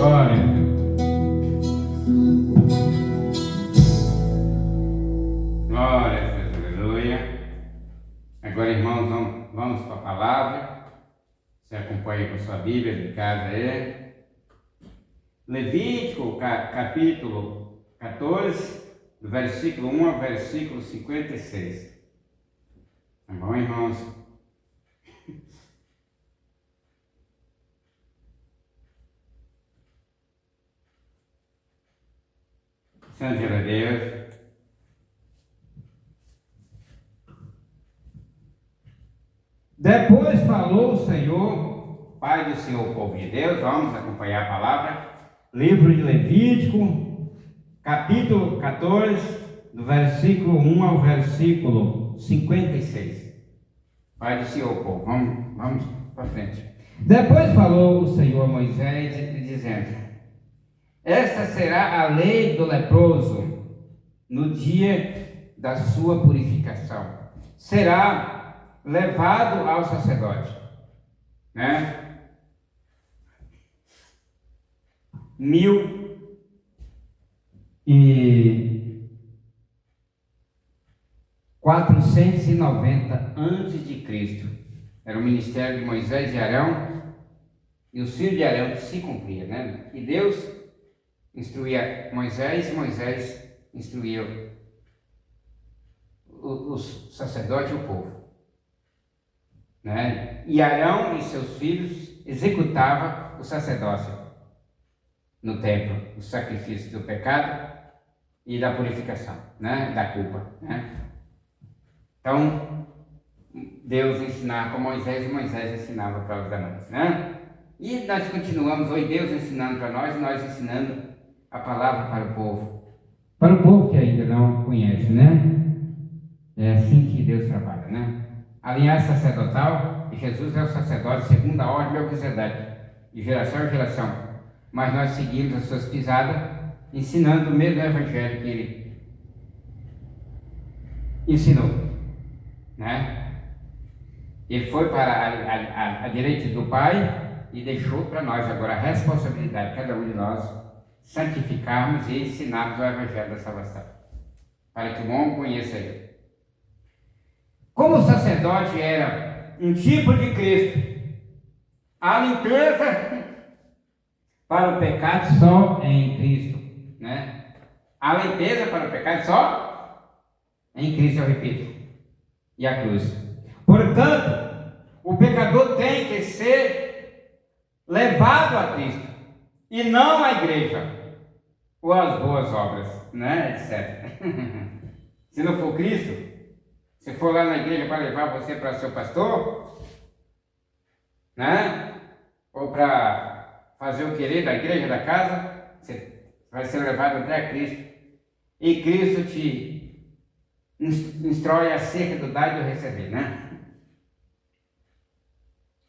Glória. Glória a Deus, aleluia. Agora, irmãos, vamos para a palavra. Você acompanha com sua Bíblia de casa aí. Levítico, capítulo 14, do versículo 1 ao versículo 56. Tá bom, irmãos? Santo a Deus. Depois falou o Senhor, Pai do Senhor, povo de Deus. Vamos acompanhar a palavra. Livro de Levítico, capítulo 14, do versículo 1 ao versículo 56. Pai do Senhor, povo. Vamos para frente. Depois falou o Senhor a Moisés, dizendo: esta será a lei do leproso no dia da sua purificação. Será levado ao sacerdote, né? 1490 antes de Cristo. Era o ministério de Moisés e Arão, e os filhos de Arão que se cumpria, né? E Deus instruía Moisés, e Moisés instruía os sacerdotes e o povo, né? E Arão e seus filhos executavam o sacerdócio no templo, o sacrifício do pecado e da purificação, né? Da culpa, né? Então, Deus ensinava para Moisés e Moisés ensinava para os demais, né? E nós continuamos hoje, Deus ensinando para nós e nós ensinando a palavra para o povo. Para o povo que ainda não conhece, né? É assim que Deus trabalha, né? A linhagem sacerdotal, e Jesus é o sacerdote segundo a ordem de Melquisedeque, de geração em geração. Mas nós seguimos as suas pisadas, ensinando o mesmo evangelho que ele ensinou, né? Ele foi para a direita do Pai e deixou para nós agora a responsabilidade, cada um de nós, santificarmos e ensinarmos o evangelho da salvação, para que o homem conheça ele. Como o sacerdote era um tipo de Cristo, a limpeza para o pecado só em Cristo, né? A limpeza para o pecado só em Cristo, eu repito, e a cruz. Portanto, o pecador tem que ser levado a Cristo e não à igreja ou às boas obras, né? Etc. Se não for Cristo, se for lá na igreja para levar você para seu pastor, né? Ou para fazer o querer da igreja, da casa, você vai ser levado até a Cristo. E Cristo te instrui acerca do dar e do receber, né?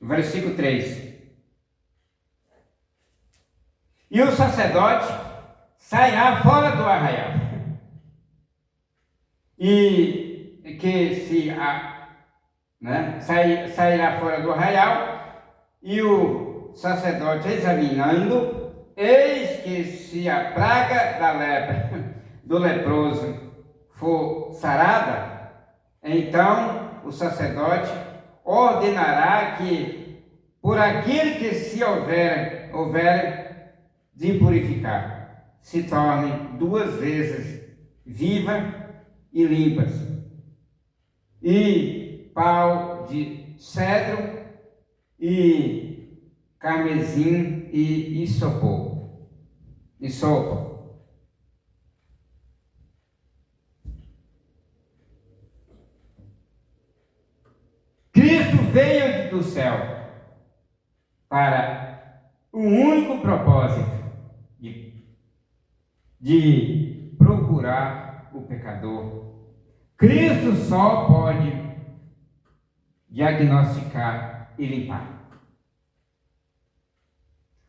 Versículo 3. E o sacerdote sairá fora do arraial. E que se sairá fora do arraial, e o sacerdote examinando, eis que se a praga da lepra do leproso for sarada, então o sacerdote ordenará que por aquilo que se houver de purificar, se torne 2 vezes viva e limpas, e pau de cedro e carmesim e isopo. Cristo veio do céu para o único propósito de procurar o pecador. Cristo só pode diagnosticar e limpar.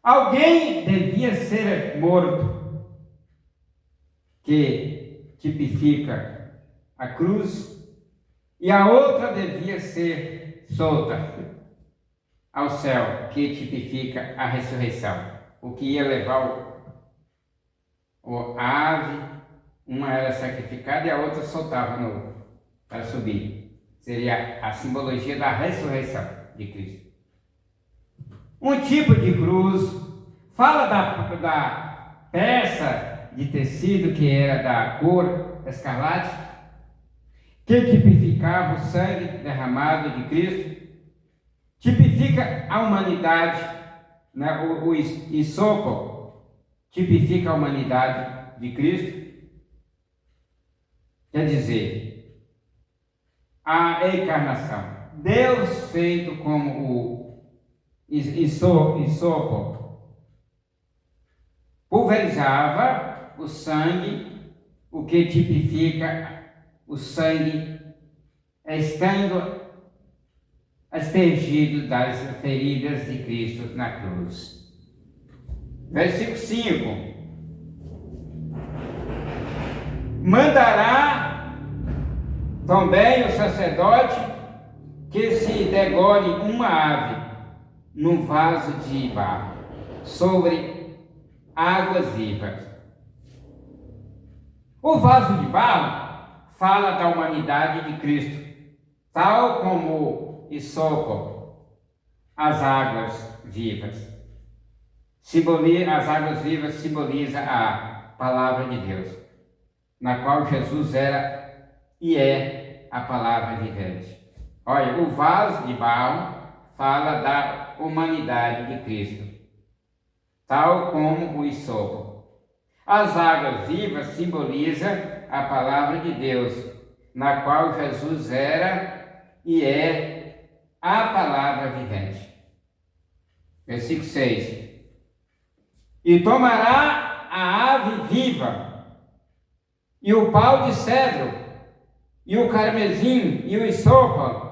Alguém devia ser morto, que tipifica a cruz, e a outra devia ser solta ao céu, que tipifica a ressurreição. o que ia levar a ave, uma era sacrificada e a outra soltava para subir. Seria a simbologia da ressurreição de Cristo. Um tipo de cruz fala da peça de tecido que era da cor escarlate, que tipificava o sangue derramado de Cristo, tipifica a humanidade, né? O hisopo tipifica a humanidade de Cristo, quer dizer, a encarnação, Deus feito como o hisopo, pulverizava o sangue, o que tipifica o sangue estando aspergido das feridas de Cristo na cruz. Versículo 5. Mandará também o sacerdote que se degole uma ave num vaso de barro sobre águas vivas. O vaso de barro fala da humanidade de Cristo, tal como hisopo, as águas vivas. As águas vivas simbolizam a palavra de Deus, na qual Jesus era e é a palavra vivente. Olha, o vaso de barro fala da humanidade de Cristo, tal como o hisopo. As águas vivas simbolizam a palavra de Deus, na qual Jesus era e é a palavra vivente. Versículo 6. E tomará a ave viva, e o pau de cedro, e o carmesim, e o hisopo,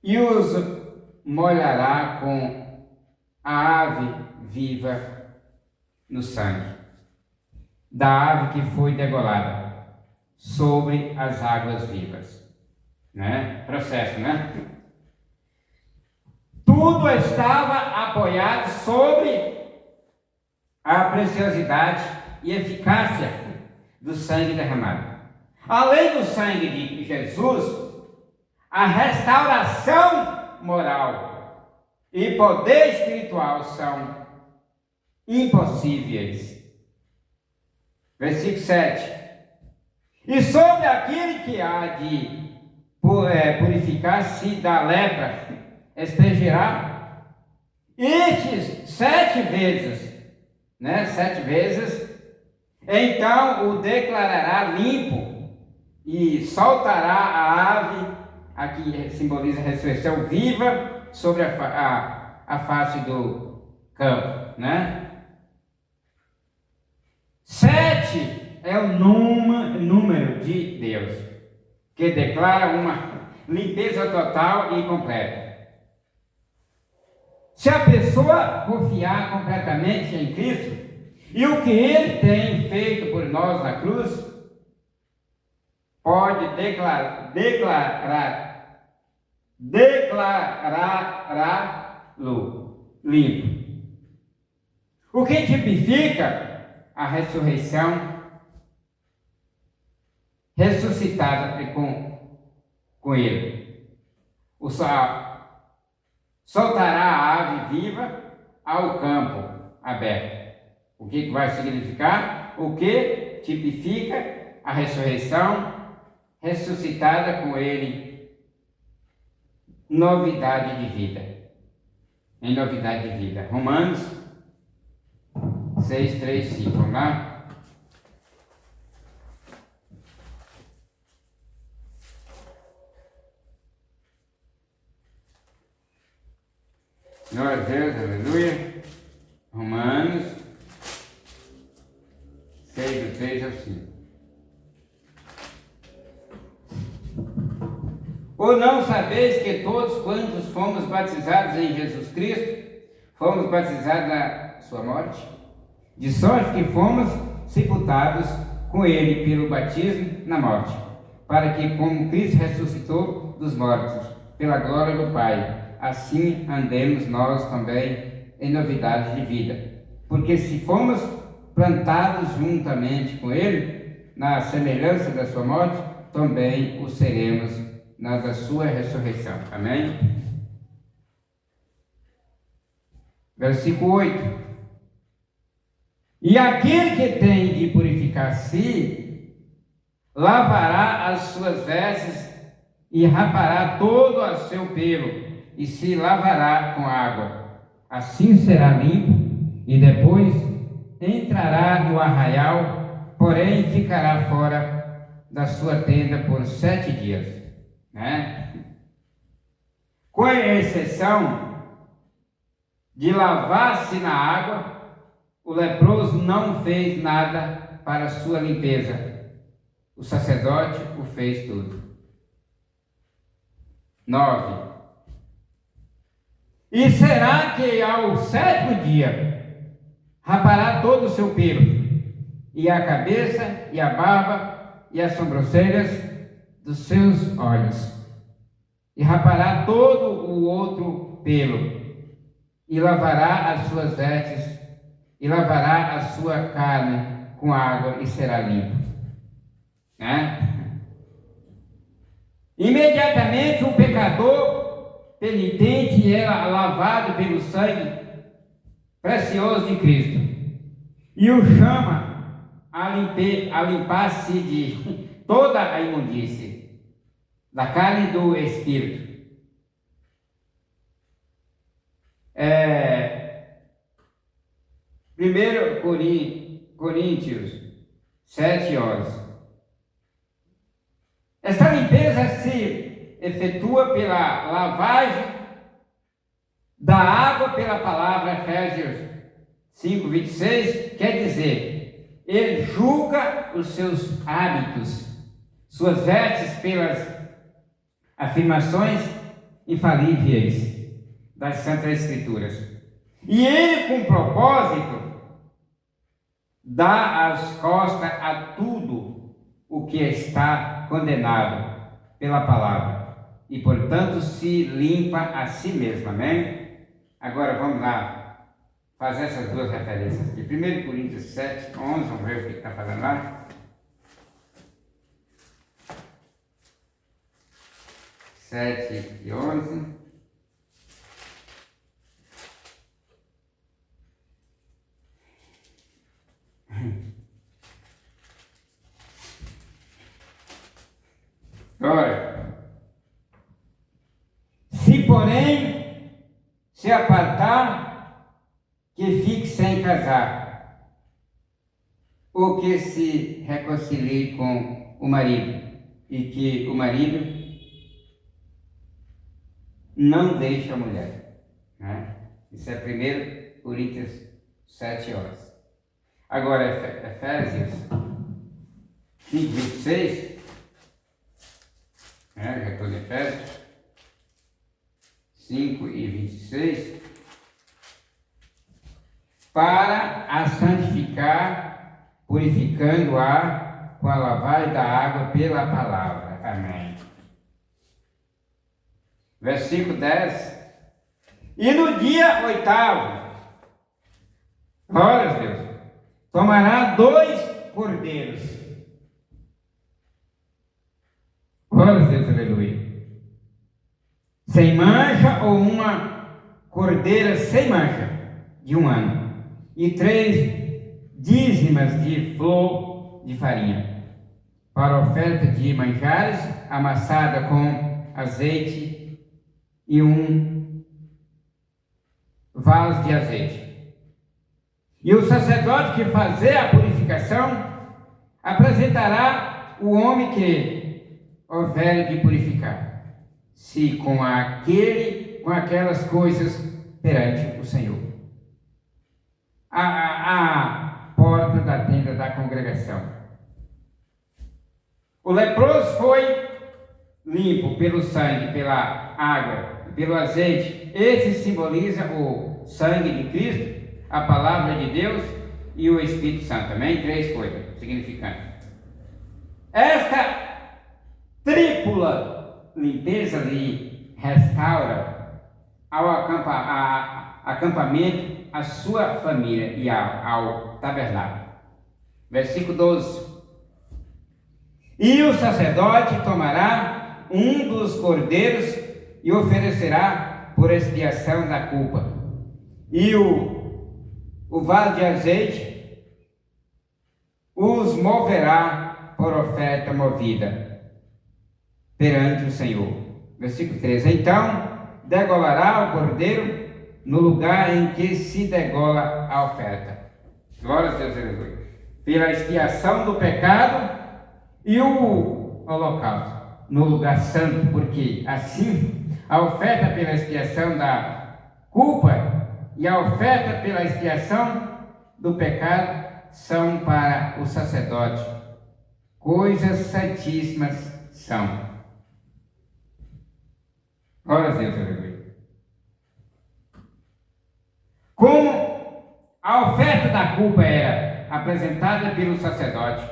e os molhará com a ave viva no sangue da ave que foi degolada sobre as águas vivas, né? Processo, né? Tudo estava apoiado sobre a preciosidade e eficácia do sangue derramado. Além do sangue de Jesus, a restauração moral e poder espiritual são impossíveis. Versículo 7. E sobre aquele que há de purificar-se da lepra, aspergirá estes 7 vezes, né? 7 vezes, então o declarará limpo e soltará a ave, aqui simboliza a ressurreição viva, sobre a face do campo, né? 7 é o número de Deus, que declara uma limpeza total e completa. Se a pessoa confiar completamente em Cristo e o que Ele tem feito por nós na cruz, pode declará-lo limpo. O que tipifica a ressurreição, ressuscitada com Ele. Soltará a ave viva ao campo aberto. O que vai significar? O que tipifica a ressurreição, ressuscitada com Ele, novidade de vida. Em novidade de vida. Romanos 6, 3, 5. Vamos lá? Glória a Deus, aleluia. Romanos 6, do 3 ao 5. Ou não sabeis que todos quantos fomos batizados em Jesus Cristo, fomos batizados na sua morte? De sorte que fomos sepultados com Ele pelo batismo na morte, para que, como Cristo ressuscitou dos mortos, pela glória do Pai, assim andemos nós também em novidades de vida. Porque se formos plantados juntamente com Ele, na semelhança da sua morte, também o seremos na da sua ressurreição. Amém? Versículo 8. E aquele que tem de purificar-se, lavará as suas vestes e rapará todo o seu pelo, e se lavará com água. Assim será limpo, e depois entrará no arraial, porém ficará fora da sua tenda por 7 dias. Né? Com exceção de lavar-se na água, o leproso não fez nada para sua limpeza. O sacerdote o fez tudo. 9. E será que ao 7º dia rapará todo o seu pelo, e a cabeça, e a barba, e as sobrancelhas dos seus olhos, e rapará todo o outro pelo, e lavará as suas vestes, e lavará a sua carne com água, e será limpo. Né? Imediatamente o pecador penitente era lavado pelo sangue precioso de Cristo, e o chama a limpar-se de toda a imundície da carne e do espírito. 1 Coríntios 7:11. Esta limpeza se efetua pela lavagem da água pela palavra. Efésios 5:26, quer dizer, ele julga os seus hábitos, suas vestes pelas afirmações infalíveis das Santas Escrituras. E ele, com propósito, dá as costas a tudo o que está condenado pela palavra, e portanto se limpa a si mesmo. Amém? Agora vamos lá fazer essas duas referências de 1 Coríntios 7:11, vamos ver o que está falando lá. 7:11. Ora, se porém se apartar, que fique sem casar, ou que se reconcilie com o marido, e que o marido não deixe a mulher. Né? Isso é 1 Coríntios 7:11. Agora, Efésios 5:26. Já estou em Efésios 5:26, para a santificar, purificando-a com a lavagem da água pela palavra. Amém. Versículo 10. E no dia 8º, glória a Deus, tomará 2 cordeiros. Glória a Deus, aleluia. Sem mancha, ou uma cordeira sem mancha, de 1 ano, e 3 dízimas de flor de farinha, para oferta de manjares, amassada com azeite, e 1 vaso de azeite. E o sacerdote que fazer a purificação apresentará o homem que houver de purificar, se com aquelas coisas perante o Senhor. A porta da tenda da congregação. O leproso foi limpo pelo sangue, pela água, pelo azeite. Esse simboliza o sangue de Cristo, a palavra de Deus e o Espírito Santo. Amém? 3 coisas significantes. Esta tripla limpeza lhe restaura ao acampamento, a sua família e ao tabernáculo. Versículo 12. E o sacerdote tomará um dos cordeiros e oferecerá por expiação da culpa. E o vaso de azeite os moverá por oferta movida perante o Senhor. Versículo 13. Então degolará o cordeiro no lugar em que se degola a oferta. Glória a Deus, aleluia. Pela expiação do pecado e o holocausto no lugar santo, porque assim a oferta pela expiação da culpa e a oferta pela expiação do pecado são para o sacerdote coisas santíssimas são. Glória a Deus, aleluia. Como a oferta da culpa era apresentada pelo sacerdote,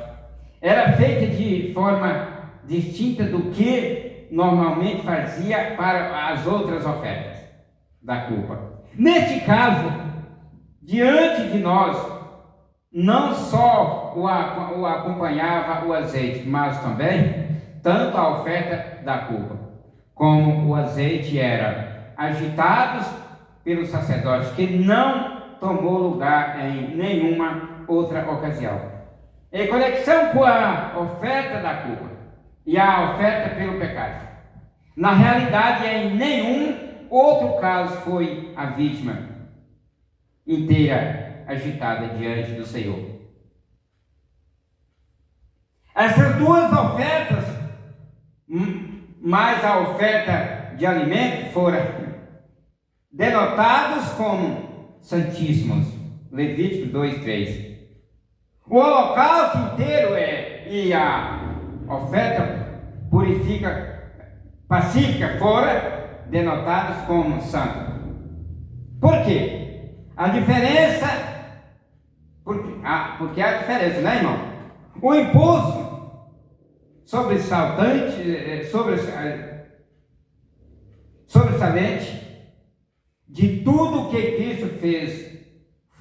era feita de forma distinta do que normalmente fazia para as outras ofertas da culpa. Neste caso, diante de nós, não só o acompanhava o azeite, mas também tanto a oferta da culpa como o azeite eram agitados pelos sacerdotes, que não tomou lugar em nenhuma outra ocasião. Em conexão com a oferta da culpa e a oferta pelo pecado, na realidade, em nenhum outro caso foi a vítima inteira agitada diante do Senhor. Essas duas ofertas, mais a oferta de alimento, foram denotados como santíssimos. Levítico 2:3. O holocausto inteiro e a oferta pacífica foram denotados como santo. Por quê? A diferença, porque há diferença, né, irmão? O impulso sobressalente de tudo o que Cristo fez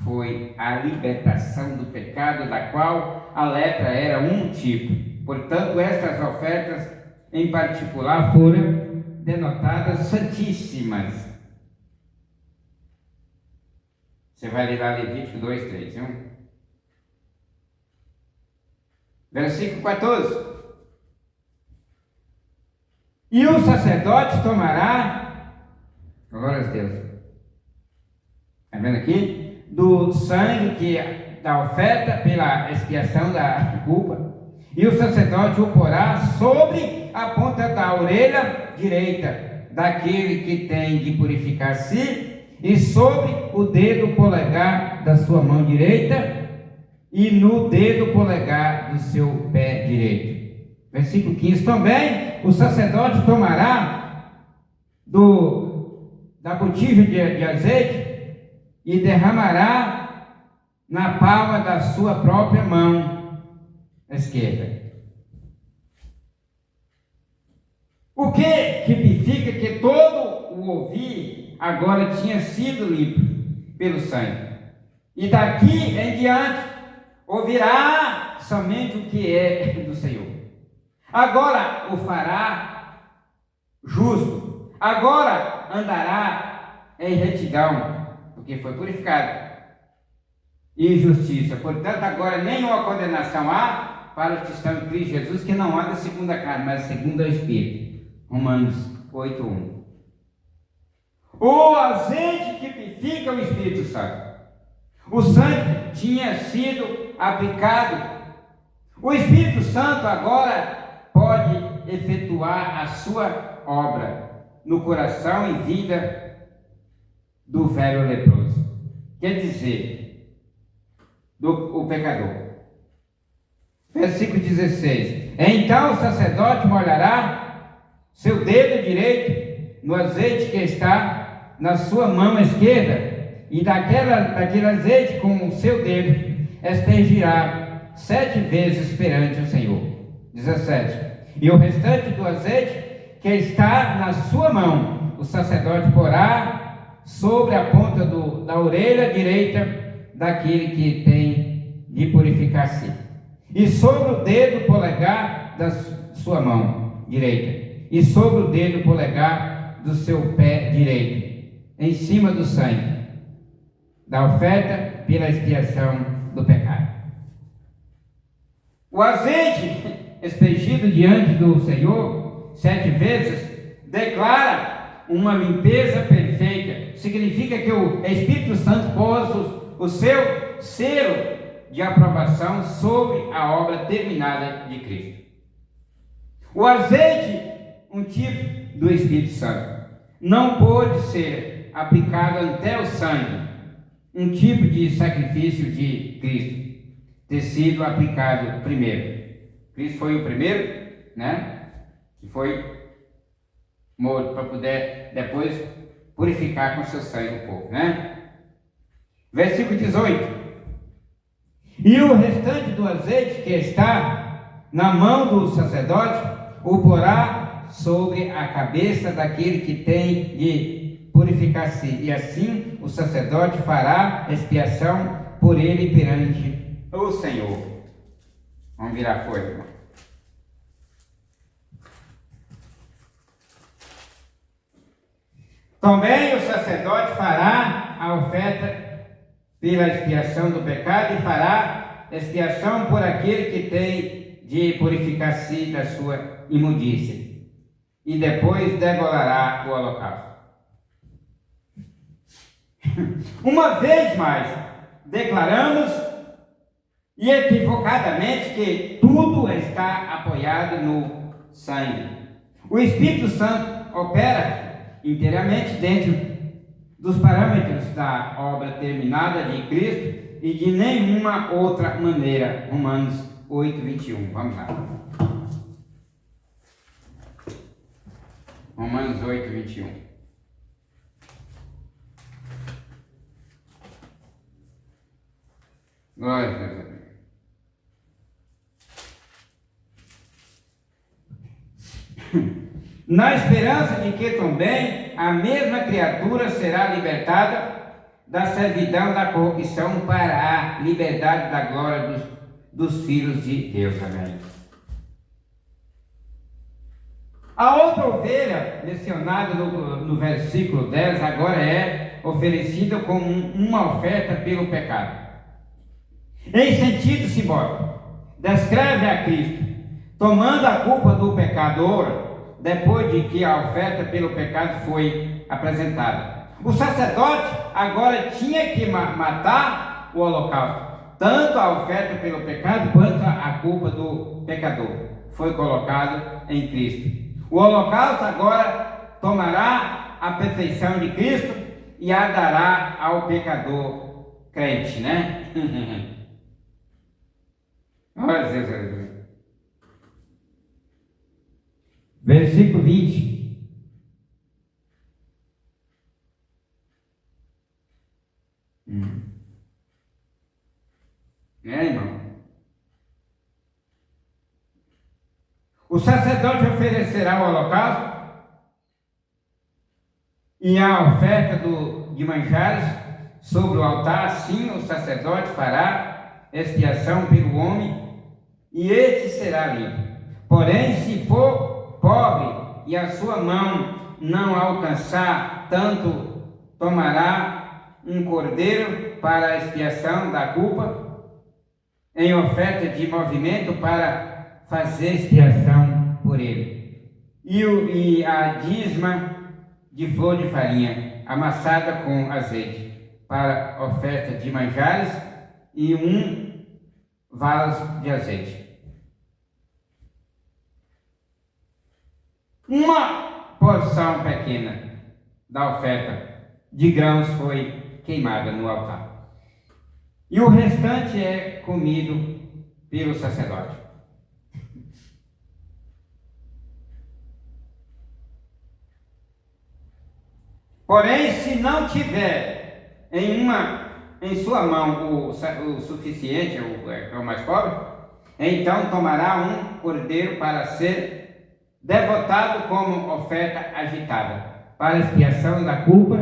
foi a libertação do pecado, da qual a lepra era um tipo. Portanto, estas ofertas em particular foram denotadas santíssimas. Você vai ler lá Levítico 2:3, viu? Versículo 14. E o sacerdote tomará, glória a Deus, está vendo aqui? Do sangue da oferta pela expiação da culpa, e o sacerdote o porá sobre a ponta da orelha direita daquele que tem de purificar-se, e sobre o dedo polegar da sua mão direita, e no dedo polegar do seu pé direito. Versículo 15. Também o sacerdote tomará da botija de azeite e derramará na palma da sua própria mão esquerda. O que tipifica que todo o ouvir agora tinha sido limpo pelo sangue. E daqui em diante ouvirá somente o que é do Senhor. Agora o fará justo. Agora andará em retidão, porque foi purificado, e justiça. Portanto, agora nenhuma condenação há para os que estão em Cristo Jesus, que não anda segundo a carne, mas segundo o Espírito. Romanos 8:1. O azeite tipifica o Espírito Santo. O sangue tinha sido aplicado. O Espírito Santo agora pode efetuar a sua obra no coração e vida do velho leproso. Quer dizer, o pecador. Versículo 16. Então o sacerdote molhará seu dedo direito no azeite que está na sua mão esquerda, e daquele azeite com o seu dedo aspergirá 7 vezes perante o Senhor. 17. E o restante do azeite que está na sua mão, o sacerdote porá sobre a ponta da orelha direita daquele que tem de purificar-se, e sobre o dedo polegar da sua mão direita, e sobre o dedo polegar do seu pé direito, em cima do sangue da oferta pela expiação do pecado. O azeite aspergido diante do Senhor 7 vezes declara uma limpeza perfeita. Significa que o Espírito Santo pôs o seu selo de aprovação sobre a obra terminada de Cristo. O azeite, um tipo do Espírito Santo, não pode ser aplicado até o sangue, um tipo de sacrifício de Cristo ter sido aplicado primeiro. Cristo foi o primeiro, né, que foi morto para poder depois purificar com seu sangue o povo, né? Versículo 18: e o restante do azeite que está na mão do sacerdote o porá sobre a cabeça daquele que tem de purificar-se, e assim o sacerdote fará expiação por ele perante o Senhor. Vamos virar a folha, irmão. Também o sacerdote fará a oferta pela expiação do pecado e fará expiação por aquele que tem de purificar-se da sua imundícia, e depois degolará o holocausto. Uma vez mais, declaramos e equivocadamente que tudo está apoiado no sangue. O Espírito Santo opera inteiramente dentro dos parâmetros da obra terminada de Cristo e de nenhuma outra maneira. Romanos 8, 21. Vamos lá. Romanos 8, 21. Glória a Deus. Na esperança de que também a mesma criatura será libertada da servidão da corrupção para a liberdade da glória dos filhos de Deus. Amém. A outra ovelha mencionada no versículo 10 agora é oferecida como uma oferta pelo pecado. Em sentido simbólico, descreve a Cristo tomando a culpa do pecador depois de que a oferta pelo pecado foi apresentada. O sacerdote agora tinha que matar o holocausto. Tanto a oferta pelo pecado quanto a culpa do pecador foi colocado em Cristo. O holocausto agora tomará a perfeição de Cristo e a dará ao pecador crente, né? Olha Deus. Versículo 20. Irmão? O sacerdote oferecerá o holocausto e a oferta de manjares sobre o altar. Assim o sacerdote fará expiação pelo homem e este será limpo. Porém, se for pobre e a sua mão não alcançar tanto, tomará um cordeiro para a expiação da culpa em oferta de movimento para fazer expiação por ele, e a dízima de flor de farinha amassada com azeite para oferta de manjares e um vaso de azeite. Uma porção pequena da oferta de grãos foi queimada no altar, e o restante é comido pelo sacerdote. Porém, se não tiver em sua mão o suficiente, é o mais pobre, então tomará um cordeiro para ser devotado como oferta agitada, para expiação da culpa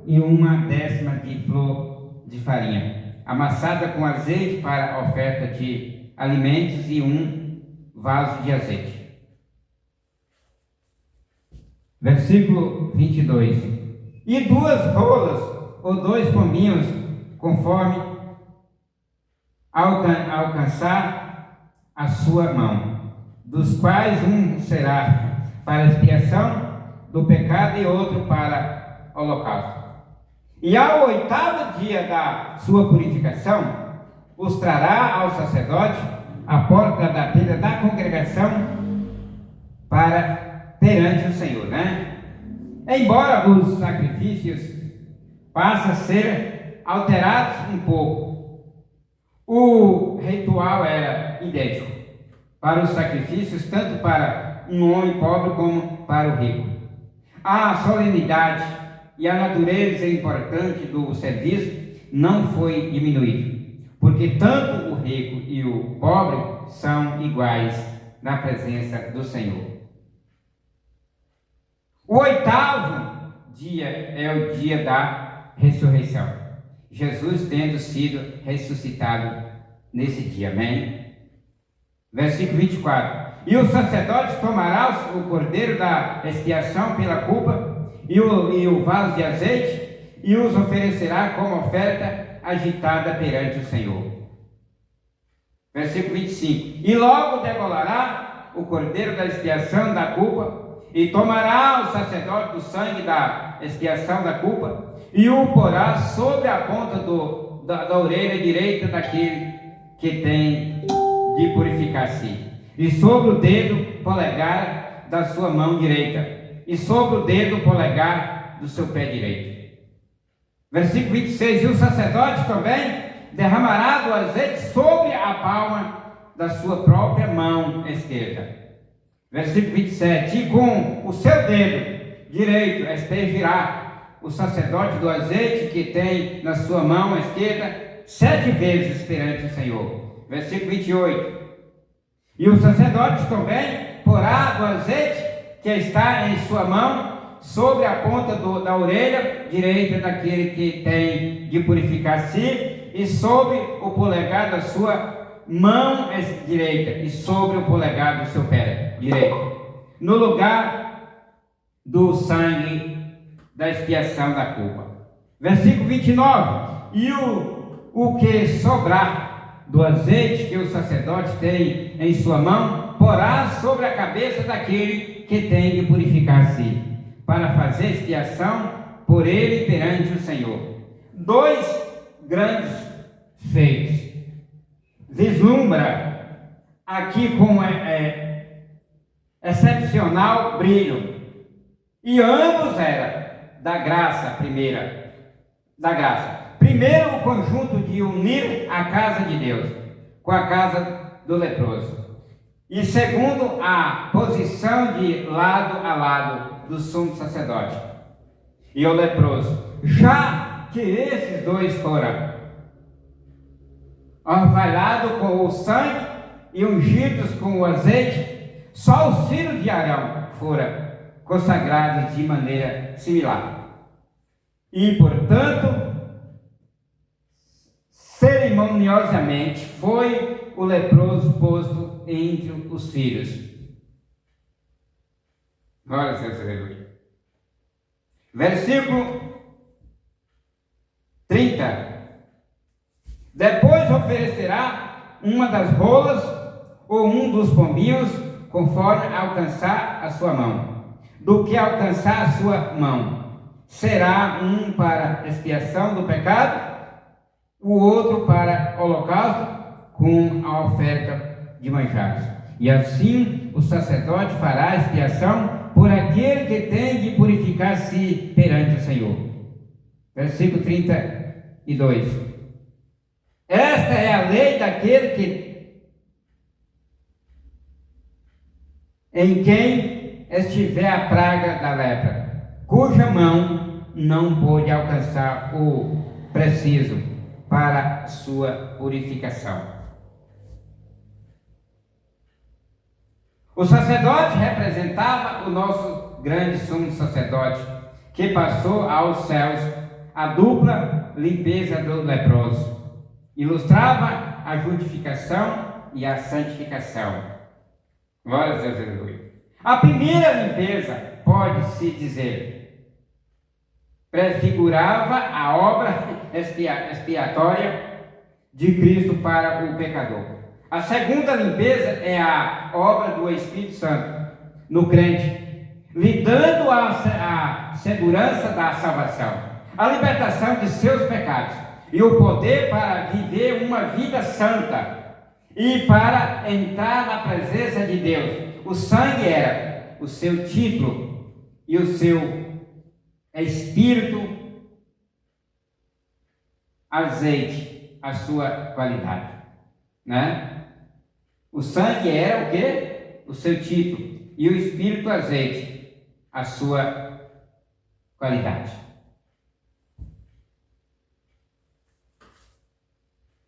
e 1/10 de flor de farinha, amassada com azeite para a oferta de alimentos, e 1 vaso de azeite. Versículo 22. E 2 rolas ou 2 pombinhos, conforme alcançar a sua mão, dos quais um será para expiação do pecado e outro para holocausto. E ao 8º dia da sua purificação, os trará ao sacerdote à porta da tenda da congregação perante o Senhor, Embora os sacrifícios passem a ser alterados um pouco, o ritual era idêntico para os sacrifícios, tanto para um homem pobre como para o rico. A solenidade e a natureza importante do serviço não foi diminuído, porque tanto o rico e o pobre são iguais na presença do Senhor. O 8º dia é o dia da ressurreição, Jesus tendo sido ressuscitado nesse dia, amém? Versículo 24. E o sacerdote tomará o cordeiro da expiação pela culpa e o vaso de azeite, e os oferecerá como oferta agitada perante o Senhor. Versículo 25. E logo degolará o cordeiro da expiação da culpa, e tomará o sacerdote do sangue da expiação da culpa, e o porá sobre a ponta da orelha direita daquele que tem de purificar-se, e sobre o dedo polegar da sua mão direita, e sobre o dedo polegar do seu pé direito. Versículo 26. E o sacerdote também derramará do azeite sobre a palma da sua própria mão esquerda. Versículo 27. E com o seu dedo direito aspergirá o sacerdote do azeite que tem na sua mão esquerda 7 vezes perante o Senhor. Versículo 28. E o sacerdote também porá do azeite que está em sua mão sobre a ponta da orelha direita daquele que tem de purificar-se, e sobre o polegar da sua mão direita, e sobre o polegar do seu pé direito, no lugar do sangue da expiação da culpa. Versículo 29. E o que sobrar do azeite que o sacerdote tem em sua mão, porá sobre a cabeça daquele que tem de purificar-se, para fazer expiação por ele perante o Senhor. 2 grandes feitos. Vislumbra aqui com excepcional brilho, e ambos eram da graça primeira, da graça. Primeiro, o conjunto de unir a casa de Deus com a casa do leproso, e segundo, a posição de lado a lado do sumo sacerdote e o leproso, já que esses dois foram orvalhados com o sangue e ungidos com o azeite, só os filhos de Arão foram consagrados de maneira similar. E, portanto, cerimoniosamente foi o leproso posto entre os filhos. Glória a Deus, aleluia. Versículo 30. Depois oferecerá uma das rolas ou um dos pombinhos, conforme alcançar a sua mão. Do que alcançar a sua mão, será um para expiação do pecado, o outro para holocausto, com a oferta de manjares. E assim o sacerdote fará expiação por aquele que tem de purificar-se perante o Senhor. Versículo 32. Esta é a lei daquele em quem estiver a praga da lepra, cuja mão não pôde alcançar o preciso para sua purificação. O sacerdote representava o nosso grande sumo sacerdote, que passou aos céus a dupla limpeza do leproso. Ilustrava a justificação e a santificação. Glória a Deus, aleluia. A primeira limpeza, pode-se dizer, prefigurava a obra expiatória de Cristo para o pecador. A segunda limpeza é a obra do Espírito Santo no crente, lhe dando a segurança da salvação, a libertação de seus pecados e o poder para viver uma vida santa e para entrar na presença de Deus. O sangue era o seu título e o seu espírito, azeite, a sua qualidade, né? O sangue era o quê? O seu título, e o espírito, azeite, a sua qualidade.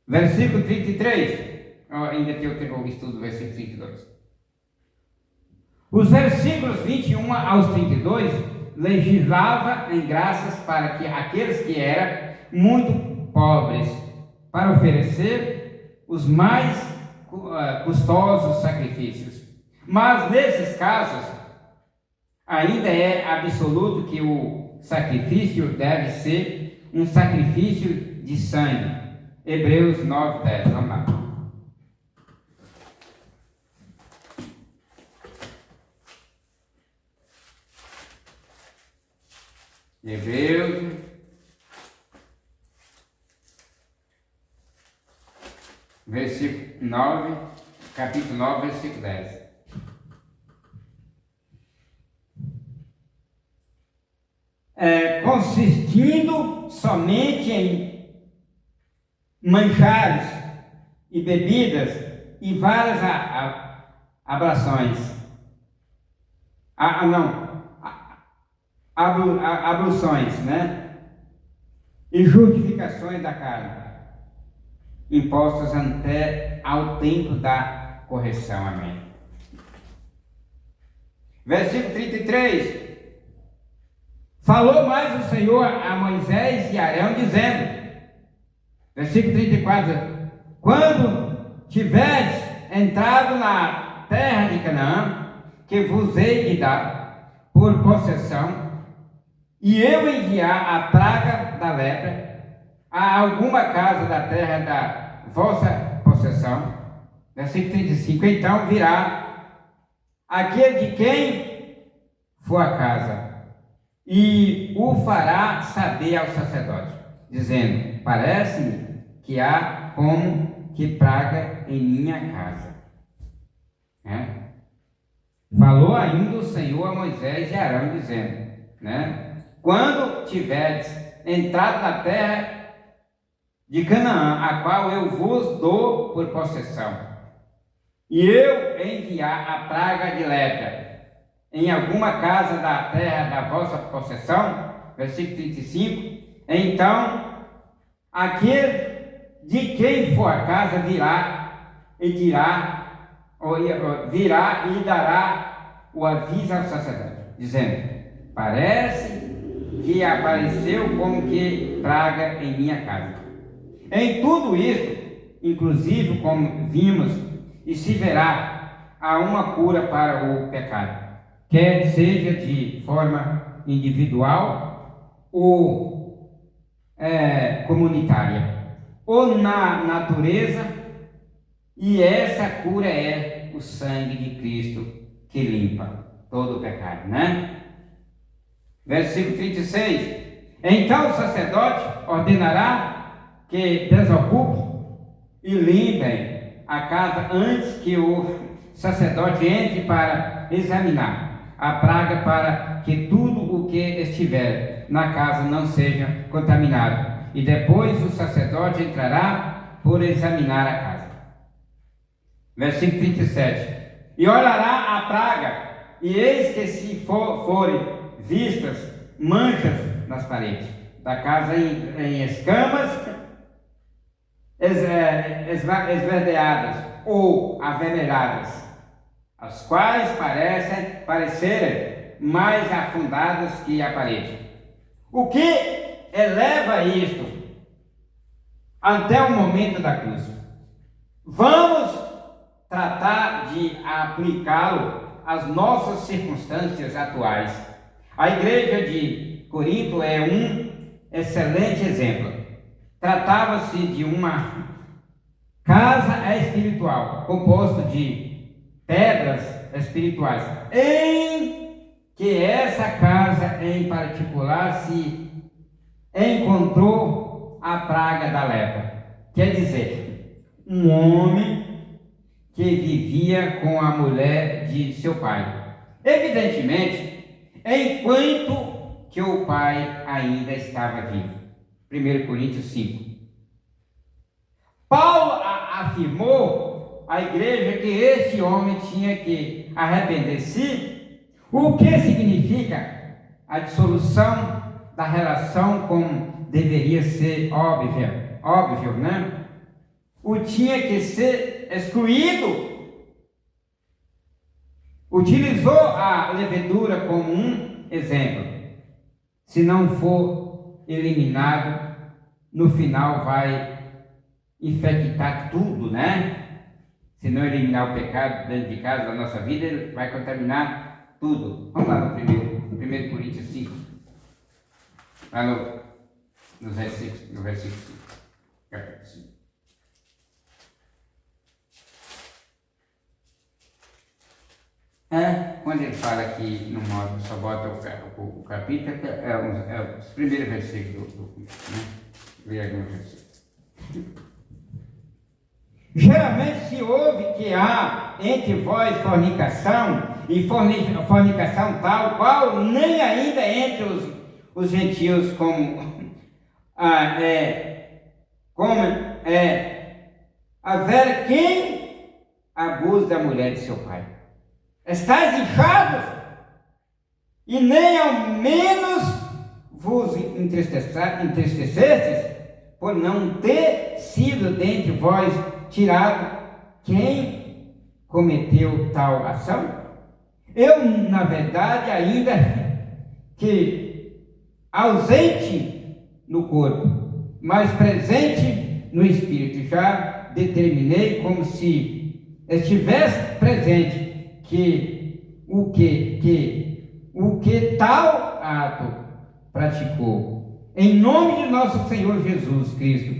Versículo 33, ainda tem o estudo do versículo 32. Os versículos 21 aos 32 legislava em graças para que aqueles que eram muito pobres, para oferecer os mais custosos sacrifícios. Mas nesses casos, ainda é absoluto que o sacrifício deve ser um sacrifício de sangue. Hebreus 9, 10. Vamos lá. Hebreus, versículo 9, capítulo 9, versículo 10. Consistindo somente em manjares e bebidas e várias ablações. Abluções, né? E justificações da carne, impostos até ao tempo da correção. Amém. Versículo 33. Falou mais o Senhor a Moisés e Arão, dizendo, versículo 34, quando tiveres entrado na terra de Canaã, que vos hei de dar por possessão, e eu enviar a praga da lepra a alguma casa da terra da vossa possessão, versículo 35, então virá aquele de quem for a casa, e o fará saber ao sacerdote, dizendo, parece-me que há como que praga em minha casa. Falou ainda o Senhor a Moisés e Arão, dizendo, quando tiveres entrado na terra de Canaã, a qual eu vos dou por possessão, e eu enviar a praga de lepra em alguma casa da terra da vossa possessão, versículo 35, então aquele de quem for a casa virá e dará o aviso ao sacerdote, dizendo, parece que apareceu como que praga em minha casa. Em tudo isto, inclusive como vimos, e se verá há uma cura para o pecado, quer seja de forma individual ou comunitária, ou na natureza, e essa cura é o sangue de Cristo que limpa todo o pecado, Versículo 36. Então o sacerdote ordenará que desocupem e limpem a casa antes que o sacerdote entre para examinar a praga, para que tudo o que estiver na casa não seja contaminado. E depois o sacerdote entrará por examinar a casa. Versículo 37. E olhará a praga, e eis que se forem vistas manchas nas paredes da casa em escamas esverdeadas ou avermelhadas, as quais parecerem mais afundadas que a parede. O que eleva isto até o momento da cruz. Vamos tratar de aplicá-lo às nossas circunstâncias atuais. A igreja de Corinto é um excelente exemplo. Tratava-se de uma casa espiritual, composto de pedras espirituais, em que essa casa em particular se encontrou a praga da lepra. Quer dizer, um homem que vivia com a mulher de seu pai. Evidentemente, enquanto que o pai ainda estava vivo. 1 Coríntios 5. Paulo afirmou à igreja que este homem tinha que arrepender-se, o que significa a dissolução da relação como deveria ser óbvio, né? O tinha que ser excluído. Utilizou a levedura como um exemplo. Se não for eliminado, no final vai infectar tudo, né? Se não eliminar o pecado dentro de casa da nossa vida, ele vai contaminar tudo. Vamos lá no 1 Coríntios 5. Lá no versículo 5. Capítulo 5. Quando ele fala que no modo só bota o capítulo, é os primeiros versículos do né? Lê alguns versículos. Geralmente se ouve que há entre vós fornicação, e fornicação tal qual nem ainda entre os gentios haver quem abuse da mulher de seu pai. Estais inchados, e nem ao menos vos entristecestes, por não ter sido dentre vós tirado quem cometeu tal ação? Eu, na verdade, ainda que ausente no corpo, mas presente no espírito, já determinei como se estivesse presente que o que tal ato praticou, em nome de nosso Senhor Jesus Cristo,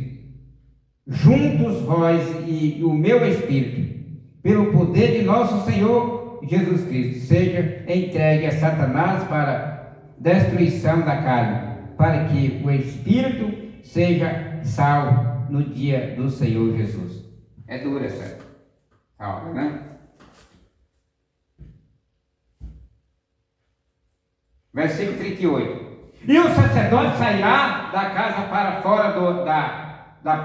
juntos vós e o meu espírito, pelo poder de nosso Senhor Jesus Cristo, seja entregue a Satanás para destruição da carne, para que o espírito seja salvo no dia do Senhor Jesus. É dura essa palavra, né? Versículo 38. E o sacerdote sairá da casa para fora da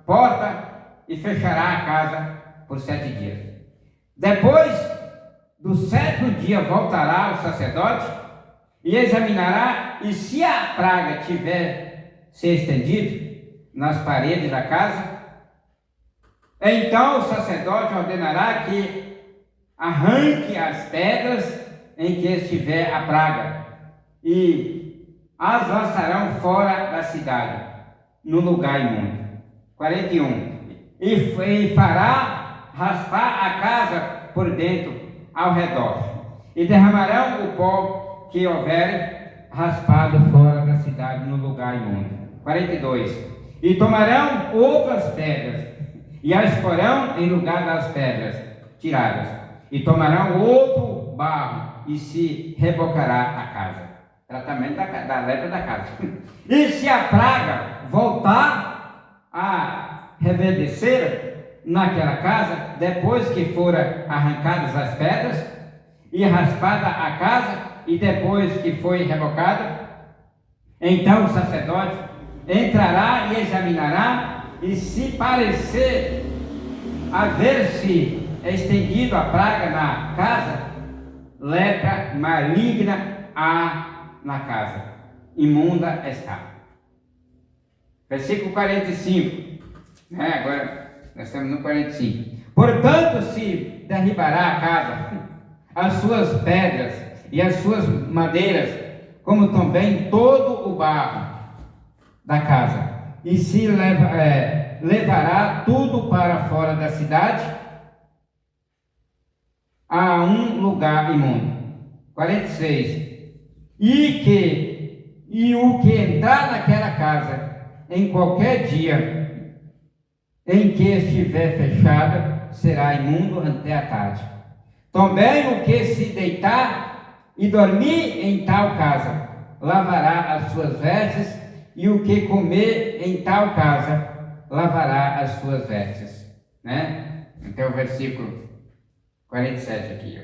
porta e fechará a casa por 7 dias. Depois do 7º dia voltará o sacerdote e examinará, e se a praga tiver se estendido nas paredes da casa, então o sacerdote ordenará que arranque as pedras em que estiver a praga, e as lançarão fora da cidade, no lugar imundo. 41. E fará raspar a casa por dentro, ao redor, e derramarão o pó que houver raspado fora da cidade, no lugar imundo. 42. E tomarão outras pedras, e as porão em lugar das pedras tiradas, e tomarão outro barro, e se rebocará a casa. Tratamento da lepra da casa. E se a praga voltar a reverdecer naquela casa, depois que fora arrancadas as pedras e raspada a casa, e depois que foi rebocada, então o sacerdote entrará e examinará, e se parecer haver-se estendido a praga na casa, lepra maligna há na casa, imunda está. Versículo 45, agora nós estamos no 45. Portanto, se derribará a casa, as suas pedras e as suas madeiras, como também todo o barro, da casa, e se levará tudo para fora da cidade, a um lugar imundo. 46. E o que entrar naquela casa, em qualquer dia em que estiver fechada, será imundo até a tarde. Também o que se deitar e dormir em tal casa, lavará as suas vestes, e o que comer em tal casa, lavará as suas vestes. Né? Então o versículo 47 aqui.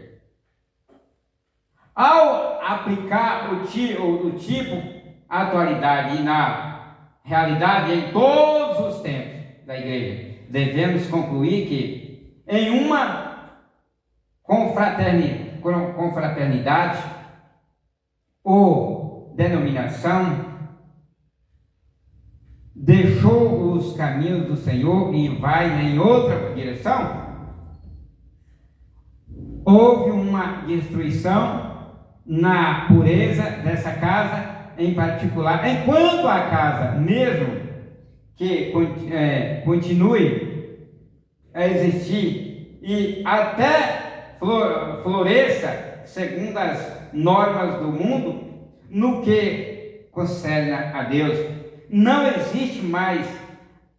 Ao aplicar o tipo atualidade e na realidade em todos os tempos da igreja, devemos concluir que em uma confraternidade ou denominação deixou os caminhos do Senhor e vai em outra direção, houve uma destruição na pureza dessa casa em particular, enquanto a casa, mesmo que continue a existir e até floresça segundo as normas do mundo, no que concerne a Deus, não existe mais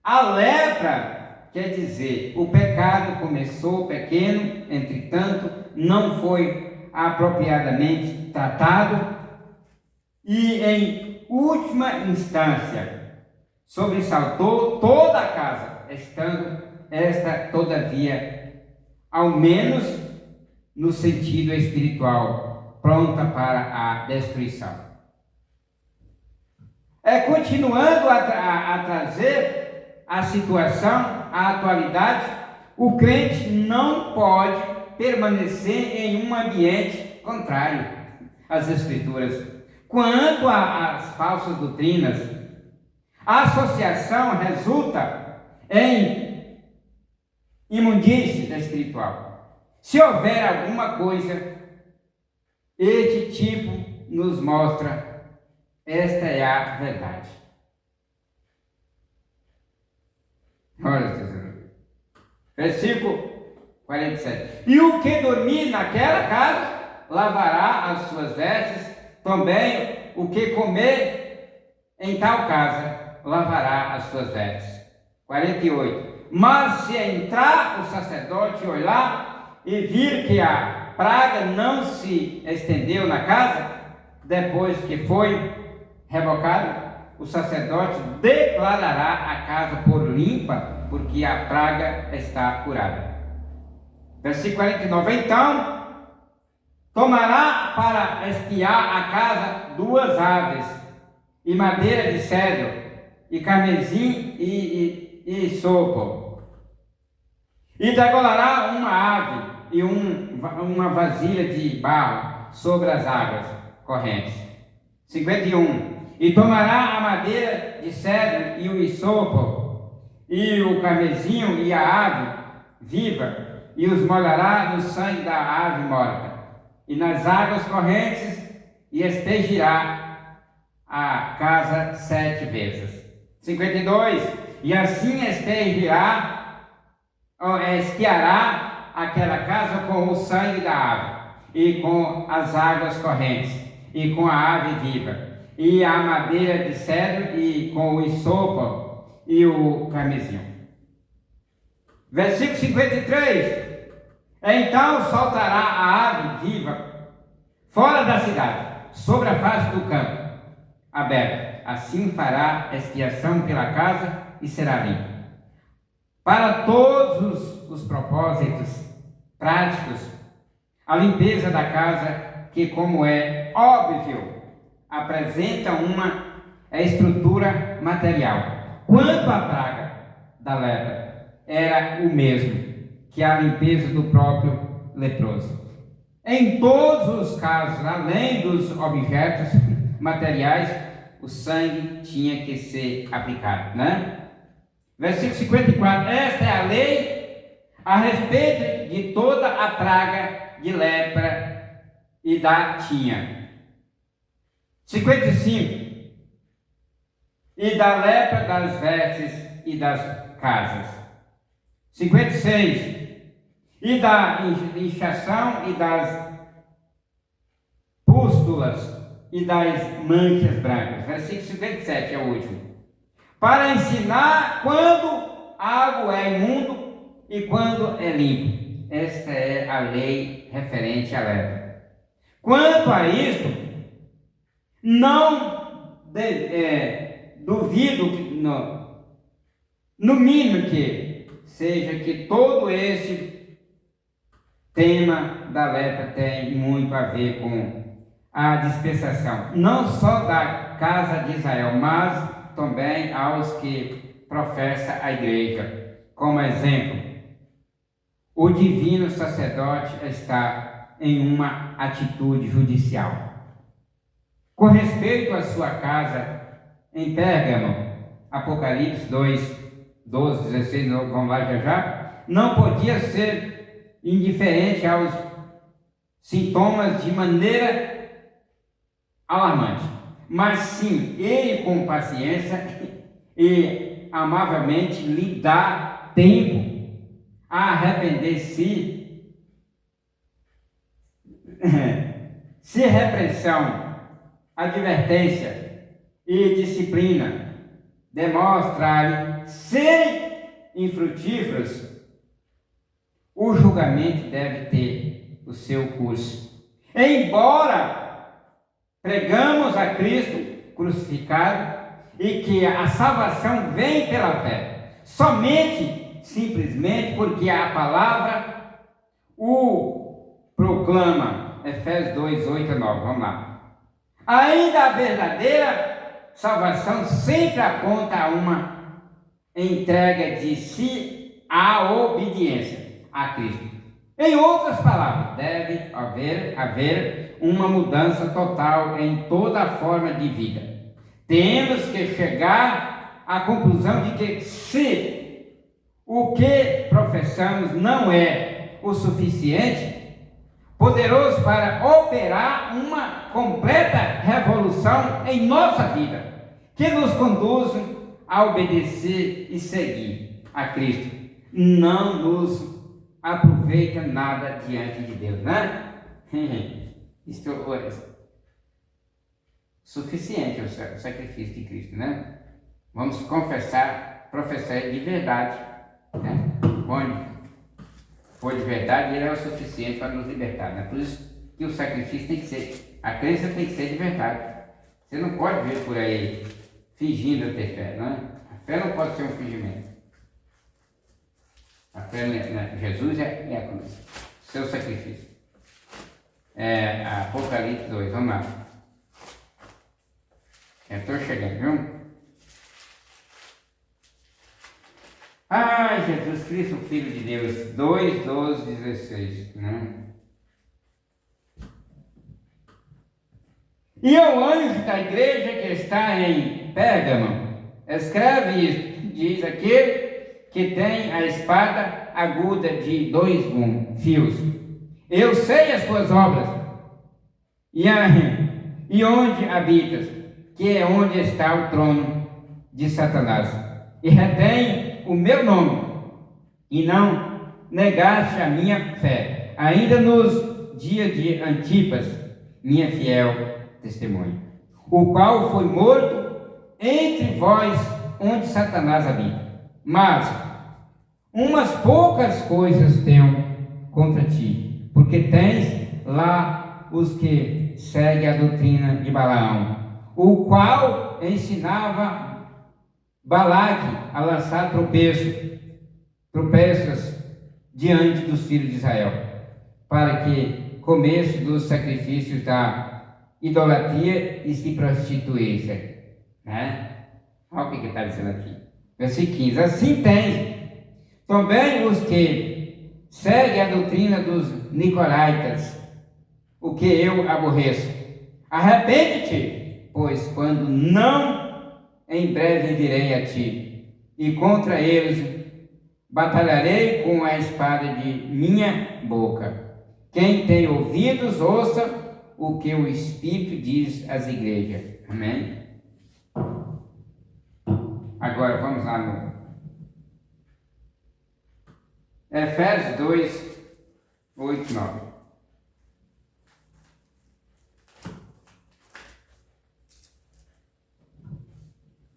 a lepra. Quer dizer, o pecado começou pequeno, entretanto, não foi apropriadamente tratado e, em última instância, sobressaltou toda a casa, estando esta, todavia, ao menos no sentido espiritual, pronta para a destruição. Continuando a trazer a situação, a atualidade, o crente não pode permanecer em um ambiente contrário às Escrituras. Quanto às falsas doutrinas, a associação resulta em imundície espiritual. Se houver alguma coisa, este tipo nos mostra esta é a verdade. Olha, versículo 47. E o que dormir naquela casa, lavará as suas vestes, também o que comer em tal casa, lavará as suas vestes. 48. Mas se entrar o sacerdote e olhar e vir que a praga não se estendeu na casa, depois que foi revocado, o sacerdote declarará a casa por limpa, porque a praga está curada. Versículo 49. Então, tomará para espiar a casa 2 aves, e madeira de cedro, e carmesim e sopo, e degolará uma ave e uma vasilha de barro sobre as águas correntes. 51. E tomará a madeira de cedro e o hisopo, e o carmesim e a ave viva, e os molhará no sangue da ave morta, e nas águas correntes, e aspergirá a casa 7 vezes. 52. E assim espiará aquela casa com o sangue da ave, e com as águas correntes, e com a ave viva, e a madeira de cedro, e com o hisopo e o carmesim. Versículo 53. Então soltará a ave viva fora da cidade, sobre a face do campo aberto. Assim fará expiação pela casa e será limpa. Para todos os propósitos práticos, a limpeza da casa, que, como é óbvio, apresenta uma estrutura material. Quanto à praga da lepra, era o mesmo que a limpeza do próprio leproso. Em todos os casos, além dos objetos materiais, o sangue tinha que ser aplicado, né? Versículo 54. Esta é a lei a respeito de toda a praga de lepra e da tinha. 55. e da lepra das vestes e das casas. 56. E da inchação e das pústulas e das manchas brancas. Versículo 57 é o último. Para ensinar quando algo é imundo e quando é limpo. Esta é a lei referente à lepra. Quanto a isto, não duvido, no mínimo que seja que todo esse tema da lepra tem muito a ver com a dispensação, não só da casa de Israel, mas também aos que professa a igreja. Como exemplo, o divino sacerdote está em uma atitude judicial. Com respeito à sua casa em Pérgamo, Apocalipse 2, 12, 16, vamos lá já, não podia ser indiferente aos sintomas de maneira alarmante, mas sim, ele com paciência e amavelmente lhe dá tempo a arrepender-se. Se repreensão, advertência e disciplina demonstrarem serem infrutíferos, o julgamento deve ter o seu curso. Embora pregamos a Cristo crucificado e que a salvação vem pela fé, simplesmente porque a palavra o proclama. Efésios 2, 8 a 9, vamos lá. Ainda a verdadeira salvação sempre aponta a uma entrega de si à obediência a Cristo. Em outras palavras, deve haver uma mudança total em toda a forma de vida. Temos que chegar à conclusão de que se o que professamos não é o suficiente, poderoso para operar uma completa revolução em nossa vida, que nos conduz a obedecer e seguir a Cristo, não nos aproveita nada diante de Deus, né? Isto é suficiente o sacrifício de Cristo, né? Vamos professar de verdade, né? Onde for de verdade, ele é o suficiente para nos libertar, né? Por isso que o sacrifício tem que ser, a crença tem que ser de verdade. Você não pode vir por aí fingindo ter fé, né? A fé não pode ser um fingimento. A fé em Jesus é a cruz, seu sacrifício. Apocalipse 2, vamos lá. Eu estou chegando, viu? Jesus Cristo, Filho de Deus, 2, 12, 16, né? E ao anjo da igreja que está em Pérgamo, escreve isto, diz aquele que tem a espada aguda de 2 fios. Eu sei as tuas obras, e onde habitas, que é onde está o trono de Satanás, e retém o meu nome, e não negaste a minha fé, ainda nos dias de Antipas, minha fiel testemunha, o qual foi morto entre vós, onde Satanás habita. Mas umas poucas coisas tenho contra ti, porque tens lá os que seguem a doutrina de Balaão, o qual ensinava Balaque a lançar tropeços diante dos filhos de Israel, para que comesse dos sacrifícios da idolatria e se prostituísse, né? Olha o que está dizendo aqui, versículo 15. Assim tens também os que seguem a doutrina dos nicolaítas, o que eu aborreço. Arrepende-te, pois quando não, em breve virei a ti, e contra eles batalharei com a espada de minha boca. Quem tem ouvidos, ouça o que o Espírito diz às igrejas. Amém? Agora vamos lá no Efésios 2, 8, 9.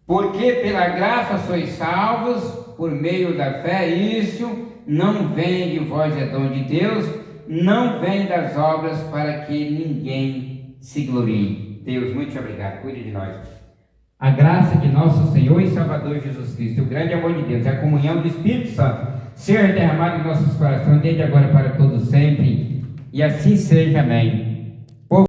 Porque pela graça sois salvos, por meio da fé, isso não vem de vós, é dom de Deus, não vem das obras para que ninguém se glorie. Deus, muito obrigado, cuide de nós. A graça de nosso Senhor e Salvador Jesus Cristo, o grande amor de Deus, a comunhão do Espírito Santo, seja derramado em nossos corações, desde agora para todos sempre, e assim seja, amém.